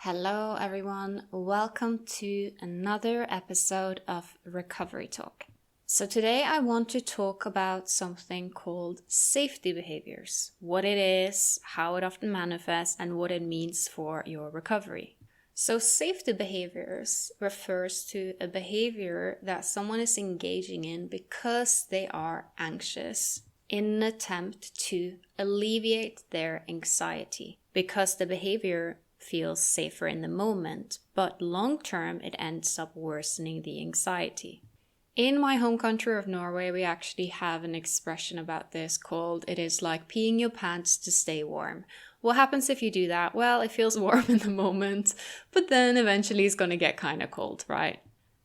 Hello everyone, welcome to another episode of Recovery Talk. So today I want to talk about something called safety behaviors, what it is, how it often manifests, and what it means for your recovery. So safety behaviors refers to a behavior that someone is engaging in because they are anxious in an attempt to alleviate their anxiety, because the behavior feels safer in the moment, but long term it ends up worsening the anxiety. In my home country of Norway, we actually have an expression about this called, it is like peeing your pants to stay warm. What happens if you do that? Well, it feels warm in the moment, but then eventually it's going to get kind of cold, right?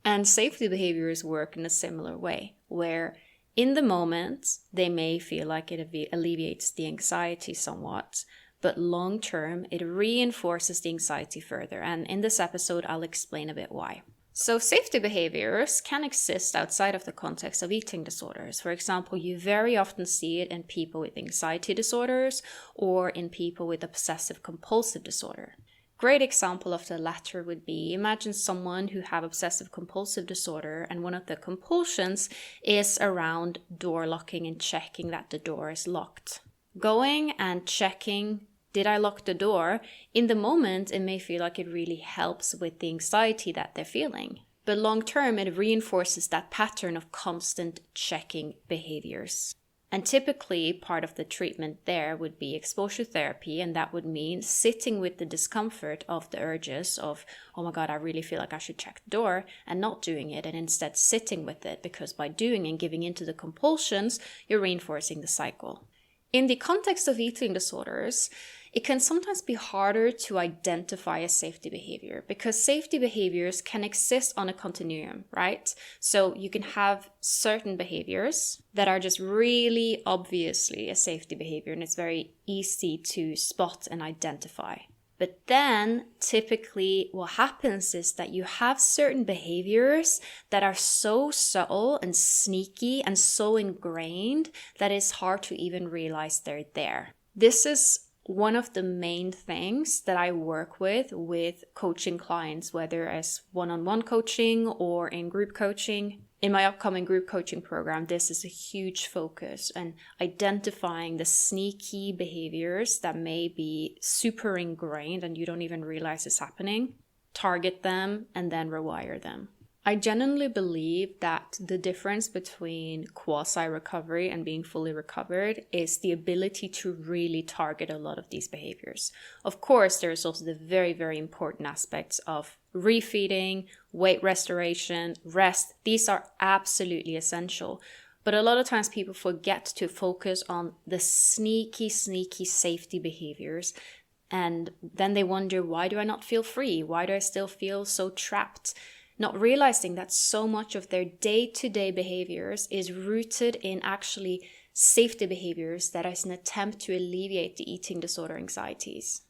And safety behaviors work in a similar way, where in the moment, they may feel like it alleviates the anxiety somewhat, but long term, it reinforces the anxiety further. And in this episode, I'll explain a bit why. So safety behaviors can exist outside of the context of eating disorders. For example, you very often see it in people with anxiety disorders or in people with obsessive compulsive disorder. Great example of the latter would be, imagine someone who have obsessive compulsive disorder and one of the compulsions is around door locking and checking that the door is locked. Going and checking, did I lock the door? In the moment, it may feel like it really helps with the anxiety that they're feeling. But long term, it reinforces that pattern of constant checking behaviors. And typically, part of the treatment there would be exposure therapy, and that would mean sitting with the discomfort of the urges of, oh my God, I really feel like I should check the door, and not doing it, and instead sitting with it, because by doing and giving into the compulsions, you're reinforcing the cycle. In the context of eating disorders, it can sometimes be harder to identify a safety behavior because safety behaviors can exist on a continuum, right? So you can have certain behaviors that are just really obviously a safety behavior and it's very easy to spot and identify. But then typically what happens is that you have certain behaviors that are so subtle and sneaky and so ingrained that it's hard to even realize they're there. This is one of the main things that I work with coaching clients, whether as one-on-one coaching or in group coaching. In my upcoming group coaching program, this is a huge focus and identifying the sneaky behaviors that may be super ingrained and you don't even realize it's happening, target them, and then rewire them. I genuinely believe that the difference between quasi-recovery and being fully recovered is the ability to really target a lot of these behaviors. Of course, there's also the very, very important aspects of refeeding, weight restoration, rest. These are absolutely essential. But a lot of times people forget to focus on the sneaky safety behaviors. And then they wonder, why do I not feel free? Why do I still feel so trapped? Not realizing that so much of their day-to-day behaviors is rooted in actually safety behaviors that is an attempt to alleviate the eating disorder anxieties.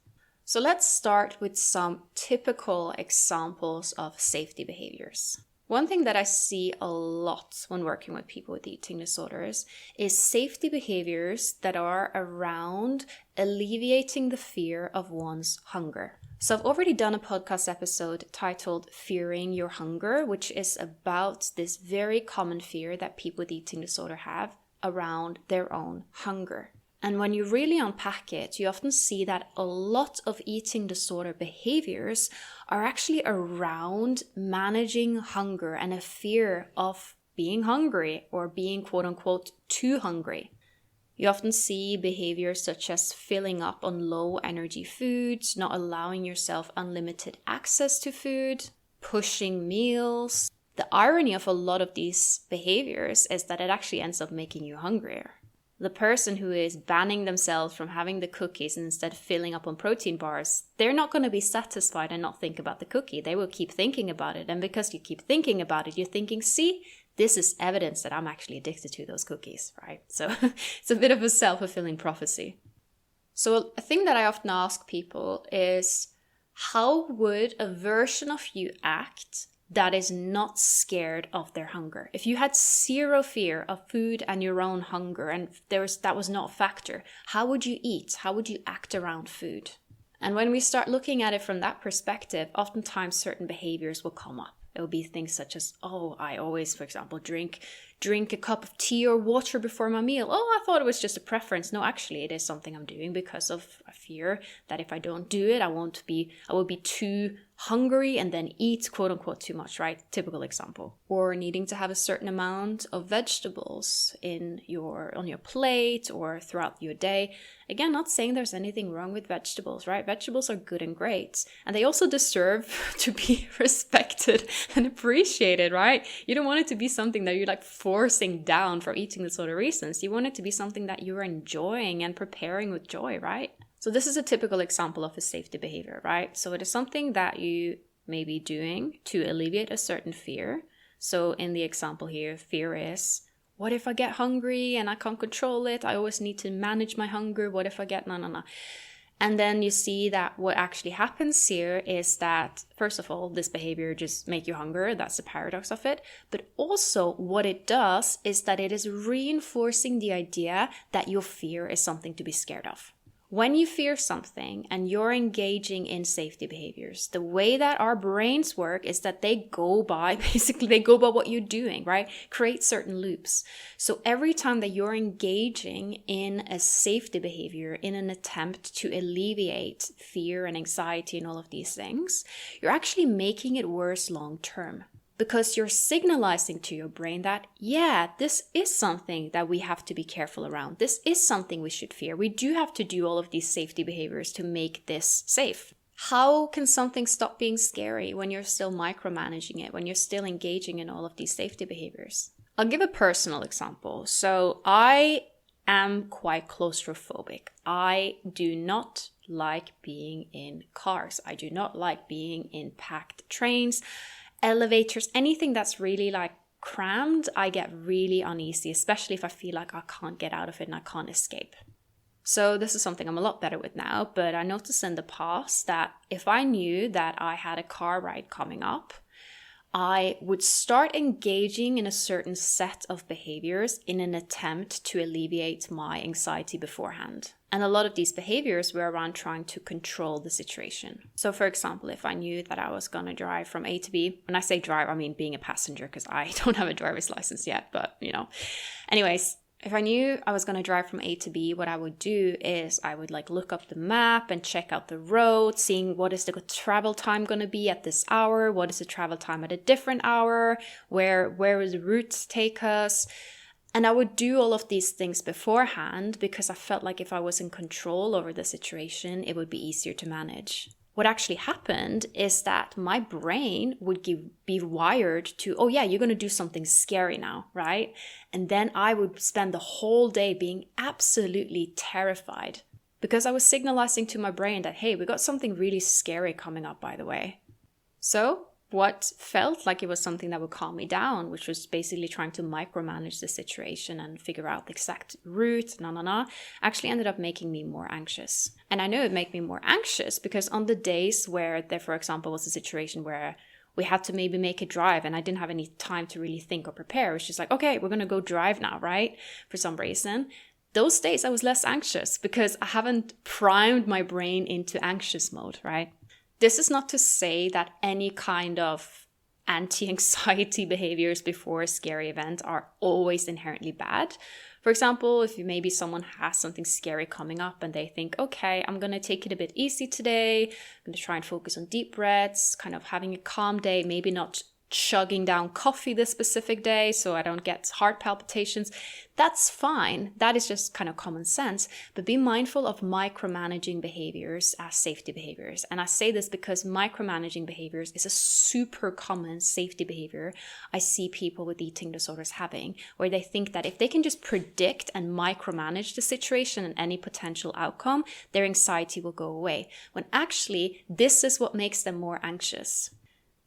So let's start with some typical examples of safety behaviors. One thing that I see a lot when working with people with eating disorders is safety behaviors that are around alleviating the fear of one's hunger. So I've already done a podcast episode titled Fearing Your Hunger, which is about this very common fear that people with eating disorder have around their own hunger. And when you really unpack it, you often see that a lot of eating disorder behaviors are actually around managing hunger and a fear of being hungry or being quote unquote too hungry. You often see behaviors such as filling up on low energy foods, not allowing yourself unlimited access to food, pushing meals. The irony of a lot of these behaviors is that it actually ends up making you hungrier. The person who is banning themselves from having the cookies and instead filling up on protein bars, they're not going to be satisfied and not think about the cookie. They will keep thinking about it. And because you keep thinking about it, you're thinking, see, this is evidence that I'm actually addicted to those cookies, right? So it's a bit of a self-fulfilling prophecy. So a thing that I often ask people is, how would a version of you act that is not scared of their hunger? If you had zero fear of food and your own hunger and that was not a factor, how would you eat? How would you act around food? And when we start looking at it from that perspective, oftentimes certain behaviors will come up. It will be things such as, oh, I always, for example, drink a cup of tea or water before my meal. Oh, I thought it was just a preference. No, actually, it is something I'm doing because of a fear that if I don't do it, I will be too hungry and then eat, quote unquote, too much, right? Typical example. Or needing to have a certain amount of vegetables on your plate or throughout your day. Again, not saying there's anything wrong with vegetables, right? Vegetables are good and great. And they also deserve to be respected and appreciated, right? You don't want it to be something that you're like forcing down for eating the sort of reasons. You want it to be something that you're enjoying and preparing with joy, right? So this is a typical example of a safety behavior, right? So it is something that you may be doing to alleviate a certain fear. So in the example here, fear is, what if I get hungry and I can't control it? I always need to manage my hunger. What if I get no. And then you see that what actually happens here is that, first of all, this behavior just make you hunger. That's the paradox of it. But also what it does is that it is reinforcing the idea that your fear is something to be scared of. When you fear something and you're engaging in safety behaviors, the way that our brains work is that they go by what you're doing, right? Create certain loops. So every time that you're engaging in a safety behavior in an attempt to alleviate fear and anxiety and all of these things, you're actually making it worse long term. Because you're signalizing to your brain that, yeah, this is something that we have to be careful around. This is something we should fear. We do have to do all of these safety behaviors to make this safe. How can something stop being scary when you're still micromanaging it, when you're still engaging in all of these safety behaviors? I'll give a personal example. So I am quite claustrophobic. I do not like being in cars. I do not like being in packed trains, elevators, anything that's really like crammed. I get really uneasy, especially if I feel like I can't get out of it and I can't escape. So this is something I'm a lot better with now, but I noticed in the past that if I knew that I had a car ride coming up, I would start engaging in a certain set of behaviors in an attempt to alleviate my anxiety beforehand. And a lot of these behaviors were around trying to control the situation. So for example, if I knew that I was going to drive from A to B, when I say drive, I mean being a passenger because I don't have a driver's license yet, but Anyways, if I knew I was going to drive from A to B, what I would do is I would look up the map and check out the road, seeing what is the travel time going to be at this hour, what is the travel time at a different hour, where will the route take us. And I would do all of these things beforehand because I felt like if I was in control over the situation, it would be easier to manage. What actually happened is that my brain would be wired to, oh yeah, you're going to do something scary now, right? And then I would spend the whole day being absolutely terrified because I was signalizing to my brain that, hey, we got something really scary coming up, by the way. So what felt like it was something that would calm me down, which was basically trying to micromanage the situation and figure out the exact route, actually ended up making me more anxious. And I know it made me more anxious because on the days where there, for example, was a situation where we had to maybe make a drive and I didn't have any time to really think or prepare. It was just like, okay, we're going to go drive now, right? For some reason. Those days I was less anxious because I haven't primed my brain into anxious mode, right? This is not to say that any kind of anti-anxiety behaviors before a scary event are always inherently bad. For example, if maybe someone has something scary coming up and they think, okay, I'm going to take it a bit easy today. I'm going to try and focus on deep breaths, kind of having a calm day, maybe not chugging down coffee this specific day so I don't get heart palpitations. That's fine. That is just kind of common sense. But be mindful of micromanaging behaviors as safety behaviors. And I say this because micromanaging behaviors is a super common safety behavior I see people with eating disorders having, where they think that if they can just predict and micromanage the situation and any potential outcome, their anxiety will go away. When actually, this is what makes them more anxious.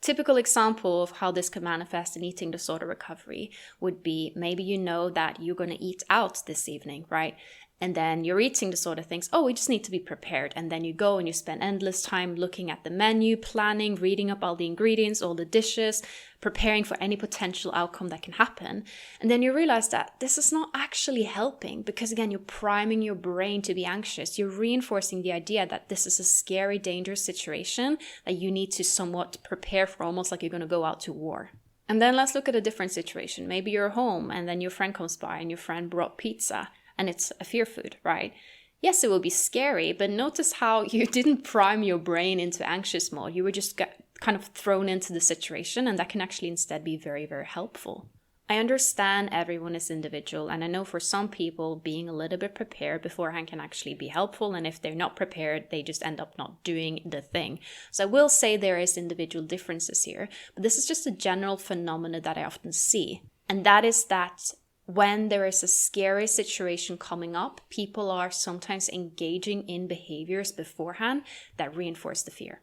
Typical example of how this could manifest in eating disorder recovery would be maybe you know that you're going to eat out this evening, right? And then your eating disorder thinks, oh, we just need to be prepared. And then you go and you spend endless time looking at the menu, planning, reading up all the ingredients, all the dishes, preparing for any potential outcome that can happen. And then you realize that this is not actually helping because, again, you're priming your brain to be anxious. You're reinforcing the idea that this is a scary, dangerous situation that you need to somewhat prepare for, almost like you're going to go out to war. And then let's look at a different situation. Maybe you're home and then your friend comes by and your friend brought pizza. And it's a fear food, right? Yes, it will be scary, but notice how you didn't prime your brain into anxious mode. You were just kind of thrown into the situation, and that can actually instead be very, very helpful. I understand everyone is individual, and I know for some people being a little bit prepared beforehand can actually be helpful, and if they're not prepared, they just end up not doing the thing. So I will say there is individual differences here, but this is just a general phenomenon that I often see, and that is that when there is a scary situation coming up, people are sometimes engaging in behaviors beforehand that reinforce the fear.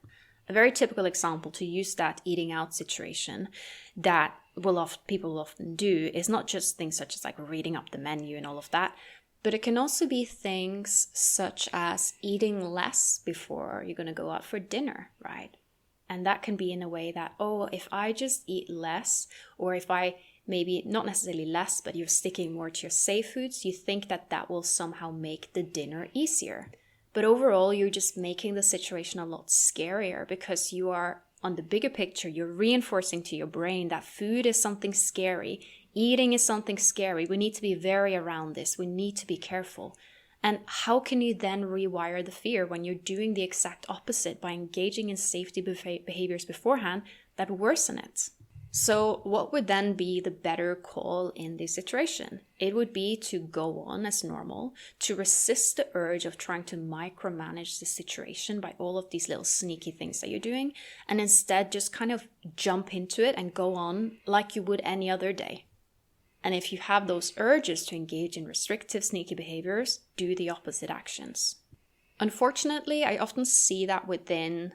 A very typical example to use that eating out situation that people will often do is not just things such as like reading up the menu and all of that, but it can also be things such as eating less before you're going to go out for dinner, right? And that can be in a way that, oh, if I just eat less, or if I maybe not necessarily less, but you're sticking more to your safe foods, you think that that will somehow make the dinner easier. But overall, you're just making the situation a lot scarier because you are, on the bigger picture, you're reinforcing to your brain that food is something scary, eating is something scary. We need to be wary around this. We need to be careful. And how can you then rewire the fear when you're doing the exact opposite by engaging in safety behaviors beforehand that worsen it? So what would then be the better call in this situation? It would be to go on as normal, to resist the urge of trying to micromanage the situation by all of these little sneaky things that you're doing, and instead just kind of jump into it and go on like you would any other day. And if you have those urges to engage in restrictive, sneaky behaviors, do the opposite actions. Unfortunately, I often see that within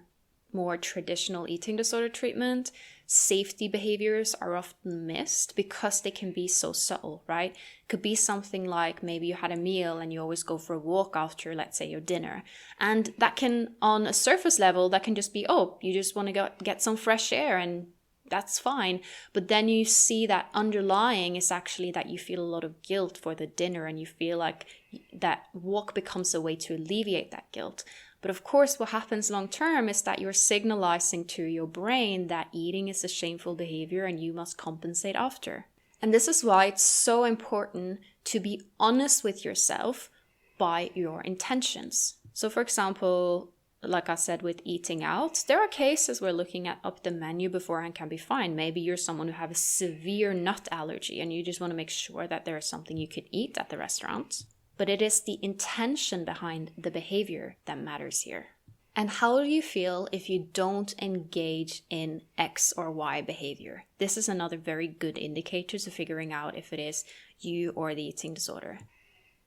more traditional eating disorder treatment, safety behaviors are often missed because they can be so subtle, right? It could be something like maybe you had a meal and you always go for a walk after, let's say, your dinner. And that can, on a surface level, that can just be, oh, you just want to get some fresh air and that's fine. But then you see that underlying is actually that you feel a lot of guilt for the dinner and you feel like that walk becomes a way to alleviate that guilt. But of course, what happens long term is that you're signalizing to your brain that eating is a shameful behavior and you must compensate after. And this is why it's so important to be honest with yourself by your intentions. So for example, like I said, with eating out, there are cases where looking at up the menu beforehand can be fine. Maybe you're someone who have a severe nut allergy and you just want to make sure that there is something you can eat at the restaurant. But it is the intention behind the behavior that matters here. And how do you feel if you don't engage in X or Y behavior? This is another very good indicator to figuring out if it is you or the eating disorder.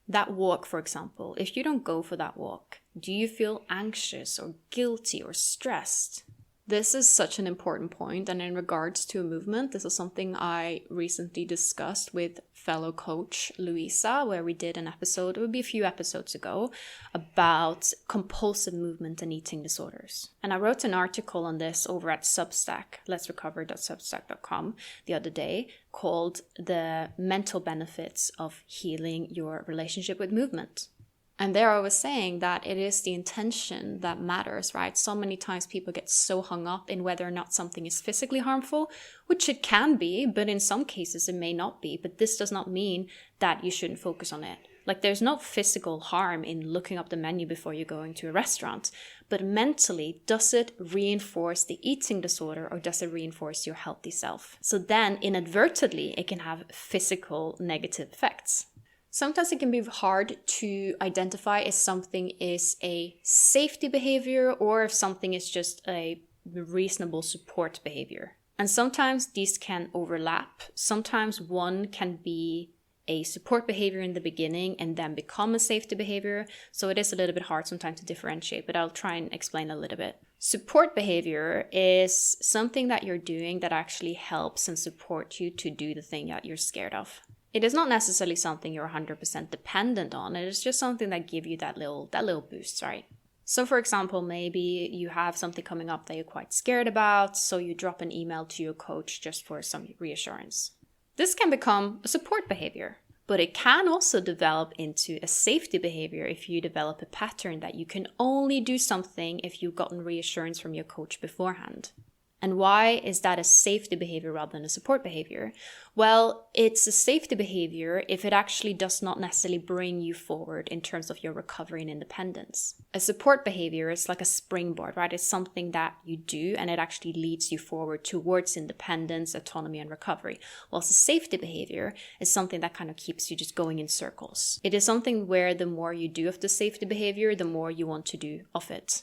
That walk, for example, if you don't go for that walk, do you feel anxious or guilty or stressed? This is such an important point, and in regards to a movement, this is something I recently discussed with fellow coach Louisa, where we did an episode, it would be a few episodes ago, about compulsive movement and eating disorders. And I wrote an article on this over at Substack, letsrecover.substack.com, the other day, called The Mental Benefits of Healing Your Relationship with Movement. And there I was saying that it is the intention that matters, right? So many times people get so hung up in whether or not something is physically harmful, which it can be, but in some cases it may not be. But this does not mean that you shouldn't focus on it. Like there's no physical harm in looking up the menu before you're going to a restaurant. But mentally, does it reinforce the eating disorder or does it reinforce your healthy self? So then inadvertently, it can have physical negative effects. Sometimes it can be hard to identify if something is a safety behavior or if something is just a reasonable support behavior. And sometimes these can overlap. Sometimes one can be a support behavior in the beginning and then become a safety behavior. So it is a little bit hard sometimes to differentiate, but I'll try and explain a little bit. Support behavior is something that you're doing that actually helps and supports you to do the thing that you're scared of. It is not necessarily something you're 100% dependent on. It is just something that gives you that little boost, right? So for example, maybe you have something coming up that you're quite scared about, so you drop an email to your coach just for some reassurance. This can become a support behavior, but it can also develop into a safety behavior if you develop a pattern that you can only do something if you've gotten reassurance from your coach beforehand. And why is that a safety behavior rather than a support behavior? Well, it's a safety behavior if it actually does not necessarily bring you forward in terms of your recovery and independence. A support behavior is like a springboard, right? It's something that you do and it actually leads you forward towards independence, autonomy, and recovery. Whilst a safety behavior is something that kind of keeps you just going in circles. It is something where the more you do of the safety behavior, the more you want to do of it.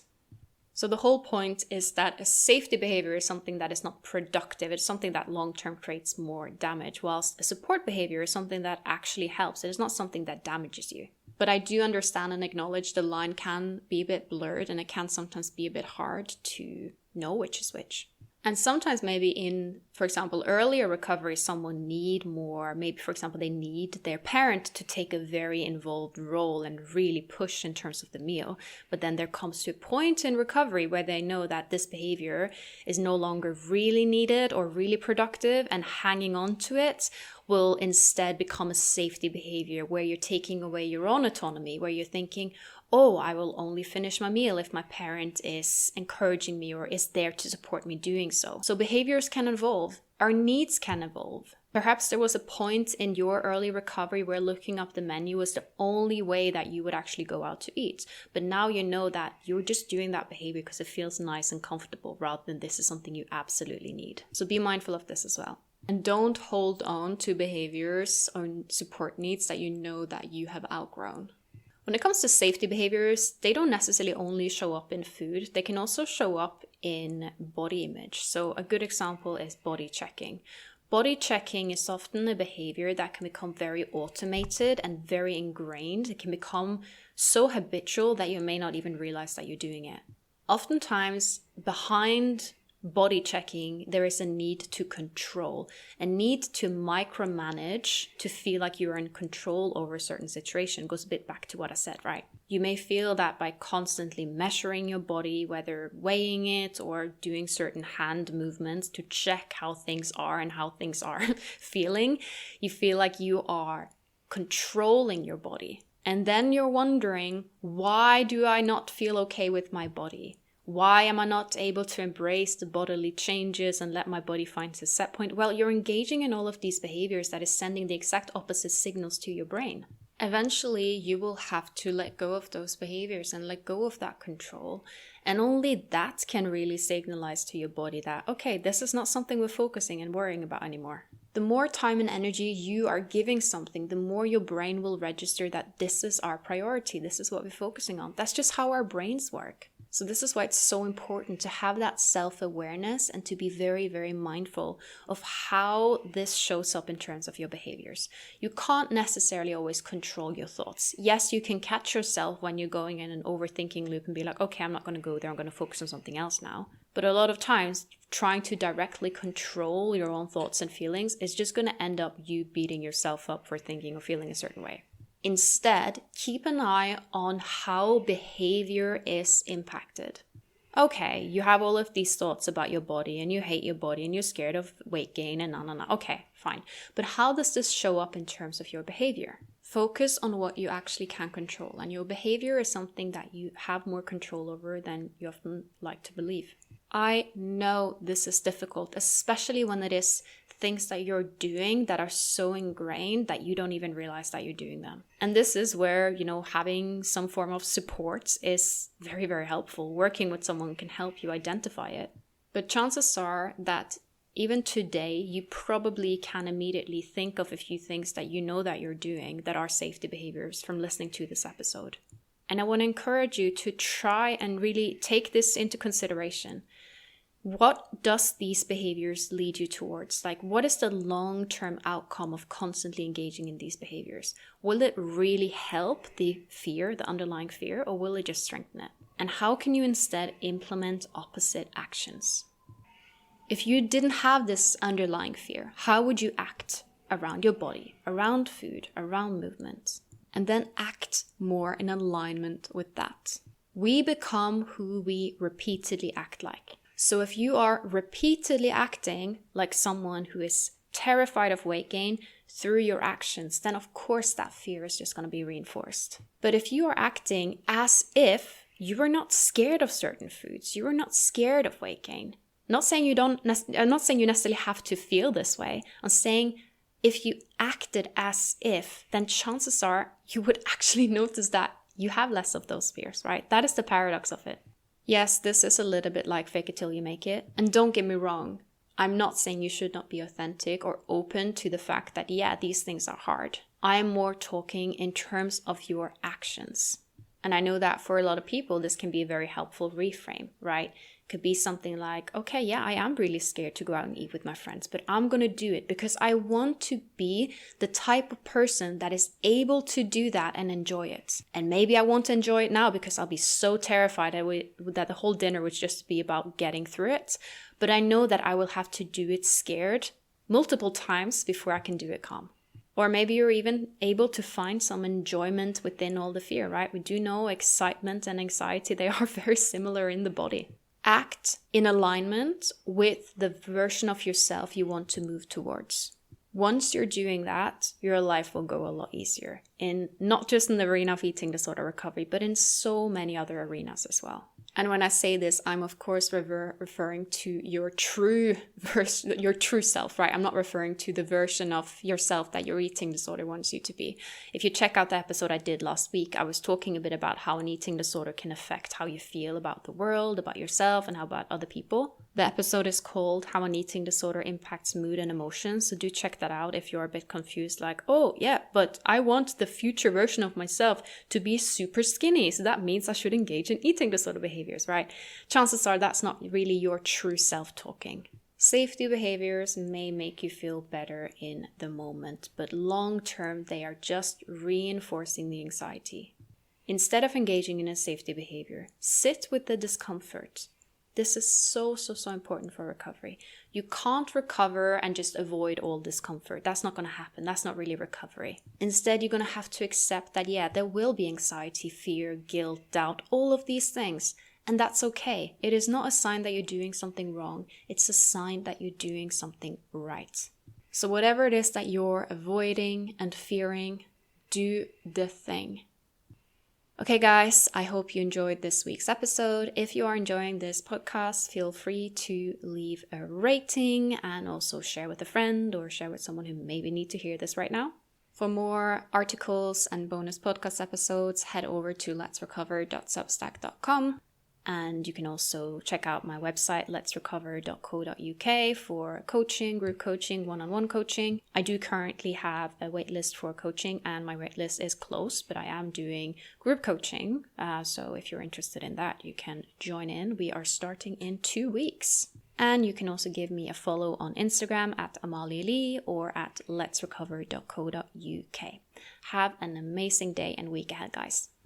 So the whole point is that a safety behavior is something that is not productive. It's something that long-term creates more damage, whilst a support behavior is something that actually helps. It is not something that damages you. But I do understand and acknowledge the line can be a bit blurred and it can sometimes be a bit hard to know which is which. And sometimes maybe in, for example, earlier recovery, someone need more, maybe for example, they need their parent to take a very involved role and really push in terms of the meal. But then there comes to a point in recovery where they know that this behavior is no longer really needed or really productive, and hanging on to it will instead become a safety behavior where you're taking away your own autonomy, where you're thinking, oh, I will only finish my meal if my parent is encouraging me or is there to support me doing so. So behaviors can evolve. Our needs can evolve. Perhaps there was a point in your early recovery where looking up the menu was the only way that you would actually go out to eat. But now you know that you're just doing that behavior because it feels nice and comfortable rather than this is something you absolutely need. So be mindful of this as well. And don't hold on to behaviors or support needs that you know that you have outgrown. When it comes to safety behaviors, they don't necessarily only show up in food. They can also show up in body image. So a good example is body checking. Body checking is often a behavior that can become very automated and very ingrained. It can become so habitual that you may not even realize that you're doing it. Oftentimes, behind body checking, there is a need to control, a need to micromanage, to feel like you're in control over a certain situation. It goes a bit back to what I said, right? You may feel that by constantly measuring your body, whether weighing it or doing certain hand movements to check how things are and how things are feeling, you feel like you are controlling your body. And then you're wondering, why do I not feel okay with my body? Why am I not able to embrace the bodily changes and let my body find its set point? Well, you're engaging in all of these behaviors that is sending the exact opposite signals to your brain. Eventually, you will have to let go of those behaviors and let go of that control. And only that can really signalize to your body that, okay, this is not something we're focusing and worrying about anymore. The more time and energy you are giving something, the more your brain will register that this is our priority. This is what we're focusing on. That's just how our brains work. So this is why it's so important to have that self-awareness and to be very, very mindful of how this shows up in terms of your behaviors. You can't necessarily always control your thoughts. Yes, you can catch yourself when you're going in an overthinking loop and be like, okay, I'm not going to go there. I'm going to focus on something else now. But a lot of times, trying to directly control your own thoughts and feelings is just going to end up you beating yourself up for thinking or feeling a certain way. Instead, keep an eye on how behavior is impacted. Okay, you have all of these thoughts about your body and you hate your body and you're scared of weight gain and no. Okay, fine. But how does this show up in terms of your behavior? Focus on what you actually can control, and your behavior is something that you have more control over than you often like to believe. I know this is difficult, especially when it is things that you're doing that are so ingrained that you don't even realize that you're doing them. And this is where, having some form of support is very, very helpful. Working with someone can help you identify it. But chances are that even today, you probably can immediately think of a few things that you know that you're doing that are safety behaviors from listening to this episode. And I want to encourage you to try and really take this into consideration. What does these behaviors lead you towards? Like, what is the long-term outcome of constantly engaging in these behaviors? Will it really help the fear, the underlying fear, or will it just strengthen it? And how can you instead implement opposite actions? If you didn't have this underlying fear, how would you act? around your body, around food, around movement, and then act more in alignment with that. We become who we repeatedly act like. So if you are repeatedly acting like someone who is terrified of weight gain through your actions, then of course that fear is just going to be reinforced. But if you are acting as if you are not scared of certain foods, you are not scared of weight gain. I'm not saying you necessarily have to feel this way. I'm saying if you acted as if, then chances are you would actually notice that you have less of those fears, right? That is the paradox of it. Yes, this is a little bit like fake it till you make it. And don't get me wrong, I'm not saying you should not be authentic or open to the fact that, yeah, these things are hard. I am more talking in terms of your actions. And I know that for a lot of people, this can be a very helpful reframe, right? Could be something like, okay, yeah, I am really scared to go out and eat with my friends, but I'm going to do it because I want to be the type of person that is able to do that and enjoy it. And maybe I won't enjoy it now because I'll be so terrified that the whole dinner would just be about getting through it. But I know that I will have to do it scared multiple times before I can do it calm. Or maybe you're even able to find some enjoyment within all the fear, right? We do know excitement and anxiety, they are very similar in the body. Act in alignment with the version of yourself you want to move towards. Once you're doing that, your life will go a lot easier. Not just in the arena of eating disorder recovery, but in so many other arenas as well. And when I say this, I'm of course referring to your true self, right? I'm not referring to the version of yourself that your eating disorder wants you to be. If you check out the episode I did last week, I was talking a bit about how an eating disorder can affect how you feel about the world, about yourself, and how about other people. The episode is called How an Eating Disorder Impacts Mood and Emotions. So do check that out if you're a bit confused, like, oh yeah, but I want the future version of myself to be super skinny. So that means I should engage in eating disorder behaviors, right? Chances are that's not really your true self talking. Safety behaviors may make you feel better in the moment, but long term, they are just reinforcing the anxiety. Instead of engaging in a safety behavior, sit with the discomfort. This is so important for recovery. You can't recover and just avoid all discomfort. That's not going to happen. That's not really recovery. Instead, you're going to have to accept that, yeah, there will be anxiety, fear, guilt, doubt, all of these things. And that's okay. It is not a sign that you're doing something wrong. It's a sign that you're doing something right. So whatever it is that you're avoiding and fearing, do the thing. Okay, guys, I hope you enjoyed this week's episode. If you are enjoying this podcast, feel free to leave a rating and also share with a friend or share with someone who maybe need to hear this right now. For more articles and bonus podcast episodes, head over to letsrecover.substack.com. And you can also check out my website, letsrecover.co.uk, for coaching, group coaching, one-on-one coaching. I do currently have a waitlist for coaching, and my waitlist is closed, but I am doing group coaching. So if you're interested in that, you can join in. We are starting in 2 weeks. And you can also give me a follow on Instagram at Amalie Lee or at letsrecover.co.uk. Have an amazing day and week ahead, guys.